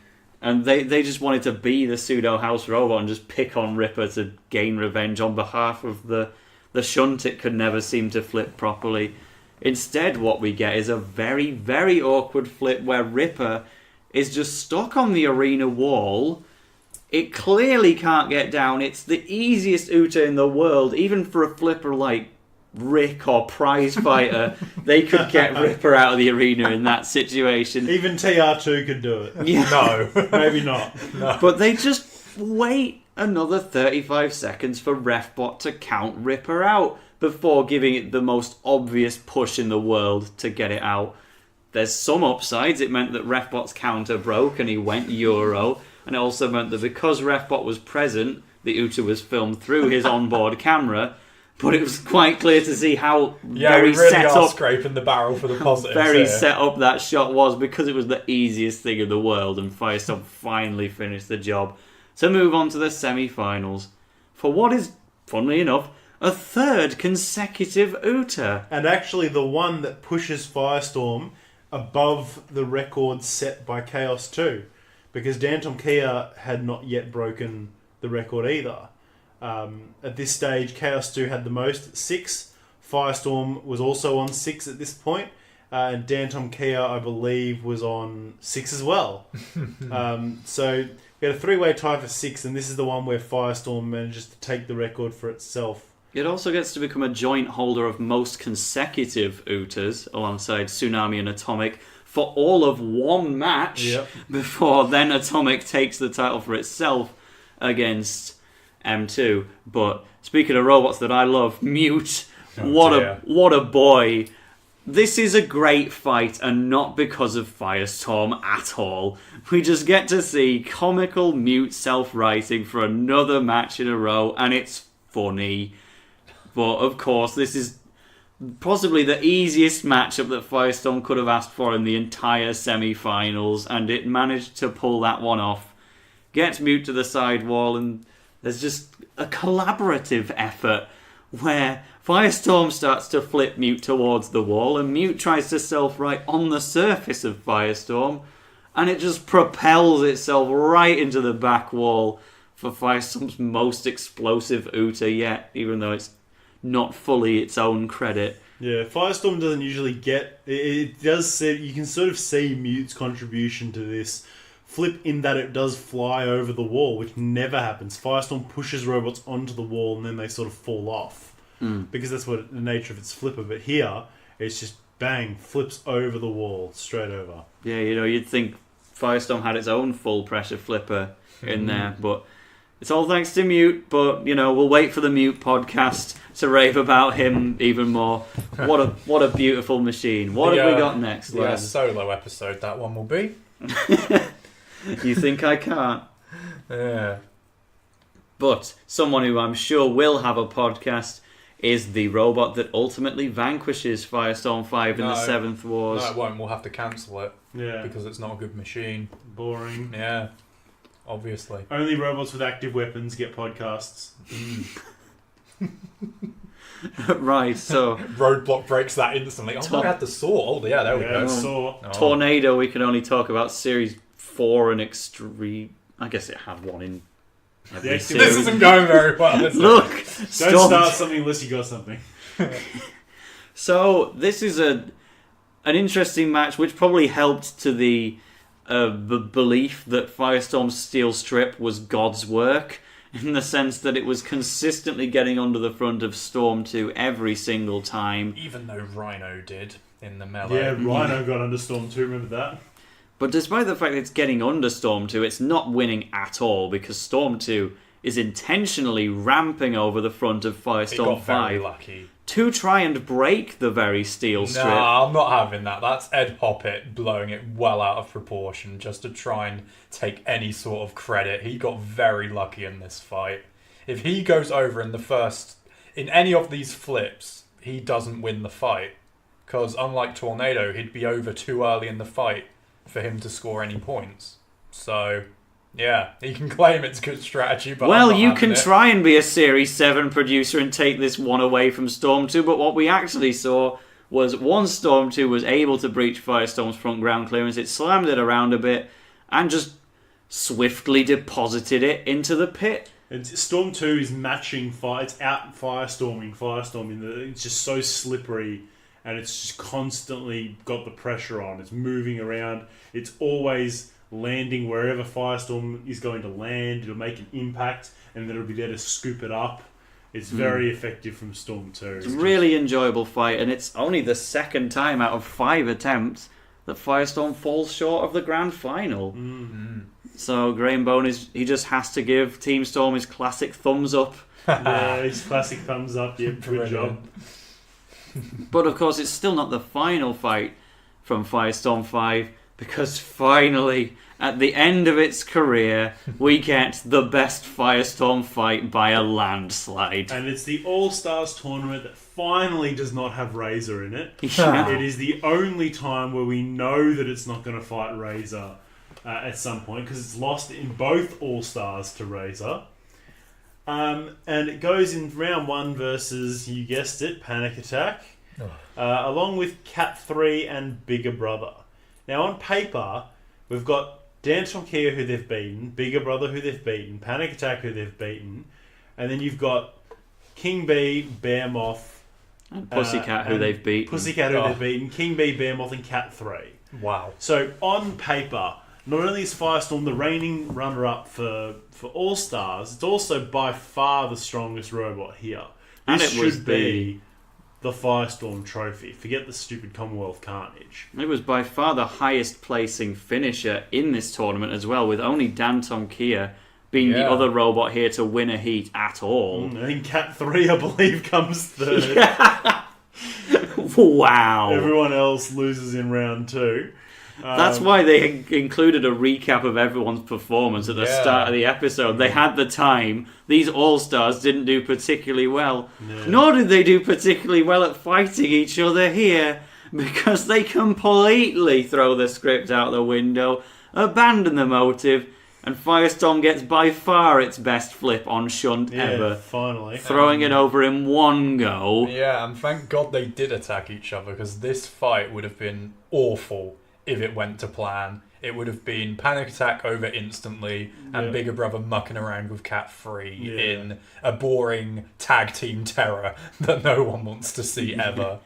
And they just wanted to be the pseudo-house robot and just pick on Ripper to gain revenge on behalf of the shunt it could never seem to flip properly. Instead, what we get is a very, very awkward flip where Ripper is just stuck on the arena wall. It clearly can't get down. It's the easiest Uta in the world, even for a flipper like Rick or Prize Fighter. They could get Ripper out of the arena in that situation. Even TR2 could do it. Yeah. No. Maybe not. No. But they just wait another 35 seconds for RefBot to count Ripper out before giving it the most obvious push in the world to get it out. There's some upsides. It meant that RefBot's counter broke and he went Euro. And it also meant that because RefBot was present, the Uta was filmed through his onboard camera. But it was quite clear to see how very we really set are up, scraping the barrel for the positives very here. set up that shot was, because it was the easiest thing in the world, and Firestorm finally finished the job to move on to the semi-finals for what is, funnily enough, a third consecutive Uta. And actually the one that pushes Firestorm above the record set by Chaos 2. Because Dantom Kia had not yet broken the record either. At this stage, Chaos 2 had the most at 6. Firestorm was also on 6 at this point. And Dantom Kia, I believe, was on 6 as well. So we had a 3-way tie for 6, and this is the one where Firestorm manages to take the record for itself. It also gets to become a joint holder of most consecutive Utas alongside Tsunami and Atomic for all of one match before then Atomic takes the title for itself against M2. But speaking of robots that I love, Mute, what a boy. This is a great fight, and not because of Firestorm at all. We just get to see comical Mute self-writing for another match in a row, and it's funny. But of course, this is possibly the easiest matchup that Firestorm could have asked for in the entire semi-finals, and it managed to pull that one off. Gets Mute to the sidewall, and there's just a collaborative effort where Firestorm starts to flip Mute towards the wall, and Mute tries to self-right on the surface of Firestorm, and it just propels itself right into the back wall for Firestorm's most explosive Uta yet, even though it's not fully its own credit. Yeah, Firestorm doesn't usually get... It does say... You can sort of see Mute's contribution to this flip in that it does fly over the wall, which never happens. Firestorm pushes robots onto the wall and then they sort of fall off. Because that's what the nature of its flipper. But here, it's just bang, flips over the wall, straight over. Yeah, you'd think Firestorm had its own full pressure flipper in there, but it's all thanks to Mute. But we'll wait for the Mute podcast to rave about him even more. What a beautiful machine. What have we got next, Yeah, lads? solo episode that one will be. You think I can't? Yeah. But someone who I'm sure will have a podcast is the robot that ultimately vanquishes Firestorm 5 in the 7th Wars. No, it won't. We'll have to cancel it. Yeah. Because it's not a good machine. Boring. Yeah. Obviously. Only robots with active weapons get podcasts. Right, so... Roadblock breaks that instantly. Oh, we had the saw. Oh, yeah, there we go. Saw. Oh. Tornado, we can only talk about Series 4 and Extreme... I guess it had one in every Yeah, series. This isn't going very well, is it? Look! Don't start something unless you got something. So, this is an interesting match, which probably helped to the belief that Firestorm's steel strip was God's work, in the sense that it was consistently getting under the front of Storm 2 every single time. Even though Rhino did in the melee. Yeah, Rhino got under Storm 2, remember that? But despite the fact that it's getting under Storm 2, it's not winning at all, because Storm 2 is intentionally ramping over the front of He Firestorm got very 5 lucky. to try and break the very steel strip. No, I'm not having that. That's Ed Poppet blowing it well out of proportion just to try and take any sort of credit. He got very lucky in this fight. If he goes over in any of these flips, he doesn't win the fight. Because unlike Tornado, he'd be over too early in the fight for him to score any points. So, yeah, he can claim it's good strategy, but Well, I'm not you having can it. try and be a Series 7 producer and take this one away from Storm 2, but what we actually saw was once Storm 2 was able to breach Firestorm's front ground clearance, it slammed it around a bit and just swiftly deposited it into the pit. Storm 2 is matching fire. It's out Firestorming. It's just so slippery, and it's just constantly got the pressure on. It's moving around. It's always landing wherever Firestorm is going to land. It'll make an impact, and then it'll be there to scoop it up. It's very effective from Storm 2. It's a really enjoyable fight, and it's only the second time out of 5 attempts that Firestorm falls short of the grand final. So Graham Bone he just has to give Team Storm his classic thumbs up. Yeah, his classic thumbs up. Yep, good job. But of course, it's still not the final fight from Firestorm 5, because finally, at the end of its career, we get the best Firestorm fight by a landslide. And it's the All-Stars tournament that finally does not have Razor in it. Yeah. It is the only time where we know that it's not going to fight Razor at some point, because it's lost in both All-Stars to Razor. And it goes in round 1 versus, you guessed it, Panic Attack, along with Cat 3 and Bigger Brother. Now, on paper, we've got Dan Tonkia, who they've beaten, Bigger Brother, who they've beaten, Panic Attack, who they've beaten, and then you've got King Bee, Bear Moth, and Pussycat, who they've beaten. Pussycat, who they've beaten, King Bee, Bear Moth, and Cat 3. Wow. So, on paper, not only is Firestorm the reigning runner-up for All-Stars, it's also by far the strongest robot here. And This it was should be the Firestorm trophy. Forget the stupid Commonwealth Carnage. It was by far the highest placing finisher in this tournament as well, with only Dan Tonkia being the other robot here to win a heat at all. I think Cat 3, I believe, comes third. Wow. Everyone else loses in round 2. That's why they included a recap of everyone's performance at the start of the episode. They had the time. These All-Stars didn't do particularly well. No. Nor did they do particularly well at fighting each other here, because they completely throw the script out the window, abandon the motive, and Firestorm gets by far its best flip on Shunt ever. Finally. Throwing it over in one go. Yeah, and thank God they did attack each other, because this fight would have been awful if it went to plan. It would have been Panic Attack over instantly, and Bigger Brother mucking around with Cat 3 in a boring tag team terror that no one wants to see ever.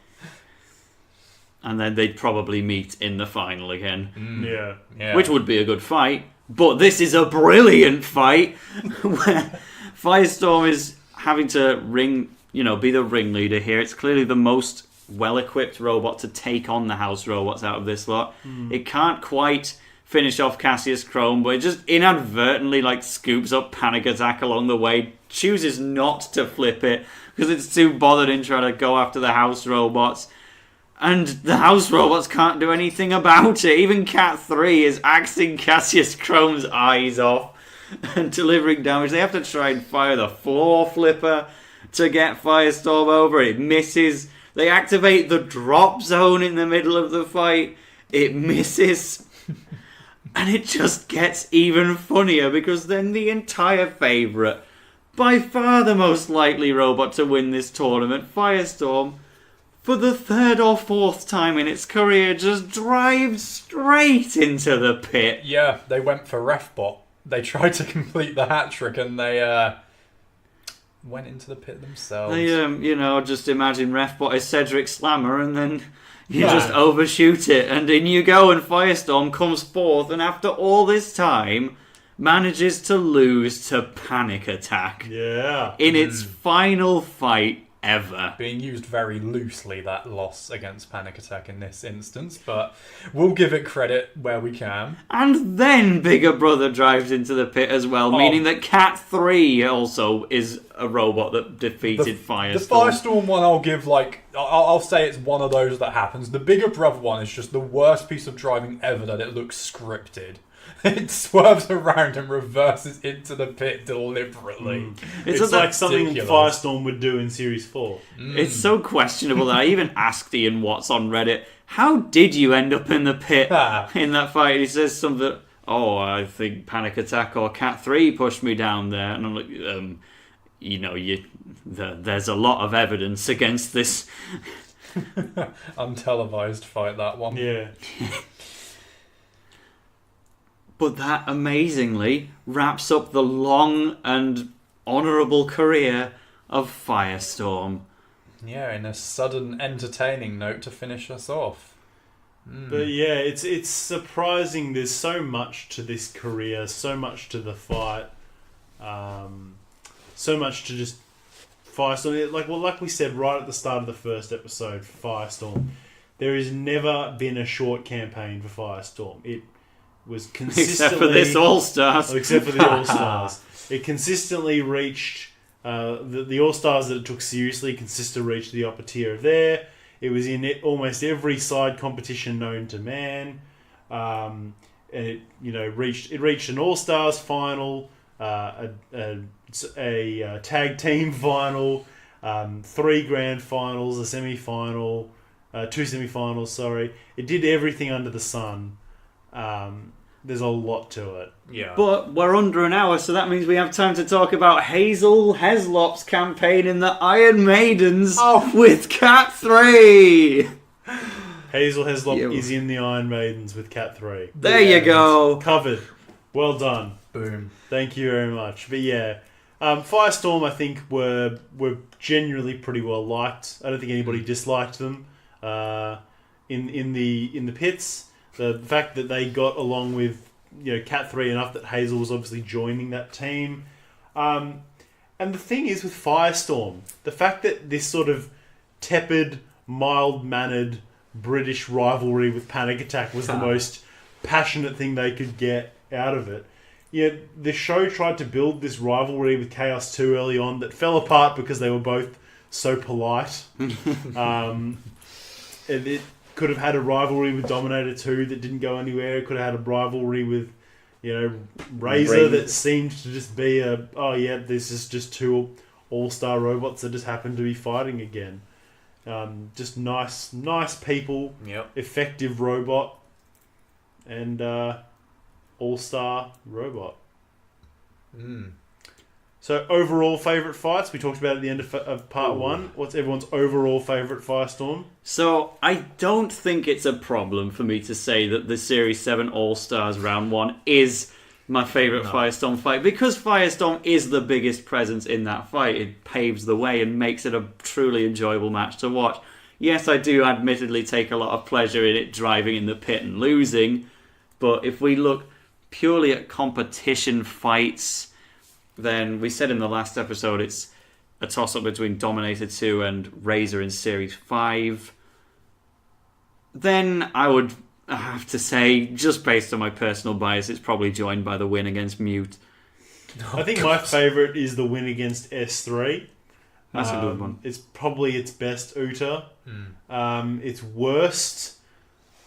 And then they'd probably meet in the final again. Yeah. Which would be a good fight. But this is a brilliant fight where Firestorm is having to be the ringleader here. It's clearly the most well-equipped robot to take on the house robots out of this lot. It can't quite finish off Cassius Chrome, but it just inadvertently scoops up Panic Attack along the way, chooses not to flip it because it's too bothered in trying to go after the house robots. And the house robots can't do anything about it. Even Cat 3 is axing Cassius Chrome's eyes off and delivering damage. They have to try and fire the floor flipper to get Firestorm over. It misses. They activate the drop zone in the middle of the fight. It misses. And it just gets even funnier, because then the entire favourite, by far the most likely robot to win this tournament, Firestorm, for the 3rd or 4th time in its career, just drives straight into the pit. Yeah, they went for Refbot. They tried to complete the hat trick, and they went into the pit themselves. They, just imagine Refbot as Cedric Slammer, and then you just overshoot it, and in you go, and Firestorm comes forth, and after all this time, manages to lose to Panic Attack. Yeah. In its final fight ever. Being used very loosely, that loss against Panic Attack in this instance, but we'll give it credit where we can. And then Bigger Brother drives into the pit as well, meaning that Cat 3 also is a robot that defeated Firestorm. The Firestorm one I'll give, I'll say it's one of those that happens. The Bigger Brother one is just the worst piece of driving ever, that it looks scripted. It swerves around and reverses into the pit deliberately. It's like something Firestorm would do in Series 4. It's so questionable that I even asked Ian Watts on Reddit, how did you end up in the pit in that fight? He says something, I think Panic Attack or Cat 3 pushed me down there. And I'm like, there's a lot of evidence against this. Untelevised fight, that one. Yeah. But that amazingly wraps up the long and honourable career of Firestorm. Yeah, in a sudden entertaining note to finish us off. But yeah, it's surprising. There's so much to this career, so much to the fight, so much to just Firestorm. Like we said right at the start of the first episode, Firestorm. There has never been a short campaign for Firestorm. It was consistently Except for this All-Stars. Except for the All-Stars. It consistently reached the All-Stars that it took seriously. Consistently reached the upper tier of there. It was in almost every side competition known to man, and it reached an All-Stars final, a tag team final, 3 grand finals, a semi-final, 2 semi-finals. Sorry, it did everything under the sun. There's a lot to it. Yeah. But we're under an hour, so that means we have time to talk about Hazel Heslop's campaign in the Iron Maidens with Cat 3. Hazel Heslop is in the Iron Maidens with Cat 3. There you go. Covered. Well done. Boom. Thank you very much. But yeah, Firestorm I think were generally pretty well liked. I don't think anybody disliked them in the pits. The fact that they got along with Cat 3 enough that Hazel was obviously joining that team. And the thing is with Firestorm, the fact that this sort of tepid, mild-mannered British rivalry with Panic Attack was the most passionate thing they could get out of it. The show tried to build this rivalry with Chaos 2 early on that fell apart because they were both so polite. And it could have had a rivalry with Dominator 2 that didn't go anywhere. It could have had a rivalry with, Razor that seemed to just be this is just 2 all-star robots that just happen to be fighting again. Just nice people, effective robot, and all-star robot. So overall favourite fights, we talked about at the end of part 1. What's everyone's overall favourite Firestorm? So I don't think it's a problem for me to say that the Series 7 All-Stars Round 1 is my favourite Firestorm fight, because Firestorm is the biggest presence in that fight. It paves the way and makes it a truly enjoyable match to watch. Yes, I do admittedly take a lot of pleasure in it driving in the pit and losing, but if we look purely at competition fights, then we said in the last episode it's a toss-up between Dominator 2 and Razor in Series 5. Then I would have to say, just based on my personal bias, it's probably joined by the win against Mute. I think my favourite is the win against S3. That's a good one. It's probably its best Uta. Its worst...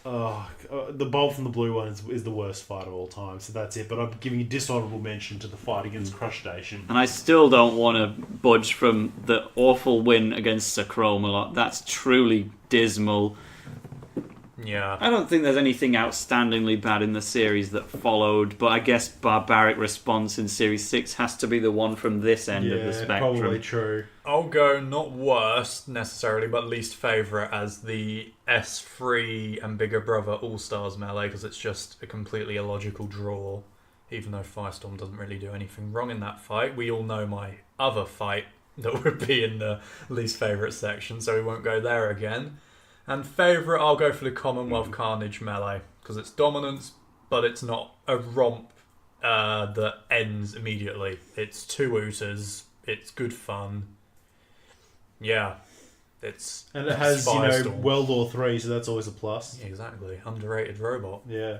the Bolt from the Blue one is the worst fight of all time, so that's it. But I'm giving a dishonourable mention to the fight against Crush Station. And I still don't want to budge from the awful win against Sachroma. That's truly dismal. Yeah. I don't think there's anything outstandingly bad in the series that followed, but I guess Barbaric Response in Series 6 has to be the one from this end of the spectrum. Probably true. I'll go not worst necessarily, but least favourite as the S3 and Bigger Brother All-Stars melee, because it's just a completely illogical draw, even though Firestorm doesn't really do anything wrong in that fight. We all know my other fight that would be in the least favourite section, so we won't go there again. And favourite, I'll go for the Commonwealth Carnage melee, because it's dominance, but it's not a romp that ends immediately. It's 2 Utas, it's good fun. Yeah, and it has World War 3, so that's always a plus. Exactly, underrated robot. Yeah.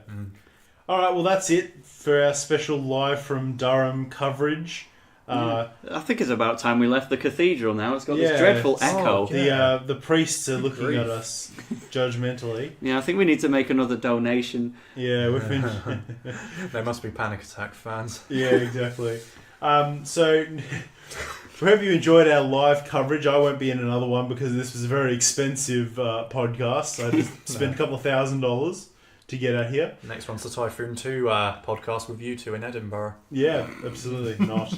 All right, well that's it for our special live from Durham coverage. I think it's about time we left the cathedral now. It's got this dreadful echo. The priests are looking at us judgmentally. Yeah, I think we need to make another donation. Yeah, we've been. They must be Panic Attack fans. Yeah, exactly. So, hope you enjoyed our live coverage. I won't be in another one because this was a very expensive podcast. I just spent a couple of $1,000 to get out here. Next one's the Typhoon 2 podcast with you two in Edinburgh. Yeah, absolutely not.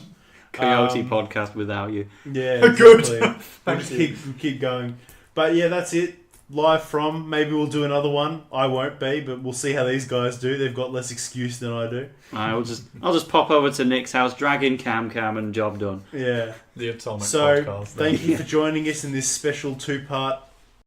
Coyote podcast without you. Yeah, exactly. Good. We'll just keep going. But yeah, that's it. Live from. Maybe we'll do another one. I won't be, but we'll see how these guys do. They've got less excuse than I do. I'll just pop over to Nick's house, drag in Cam, and job done. Yeah. The Atomic podcast. podcast. Thank you for joining us in this special 2-part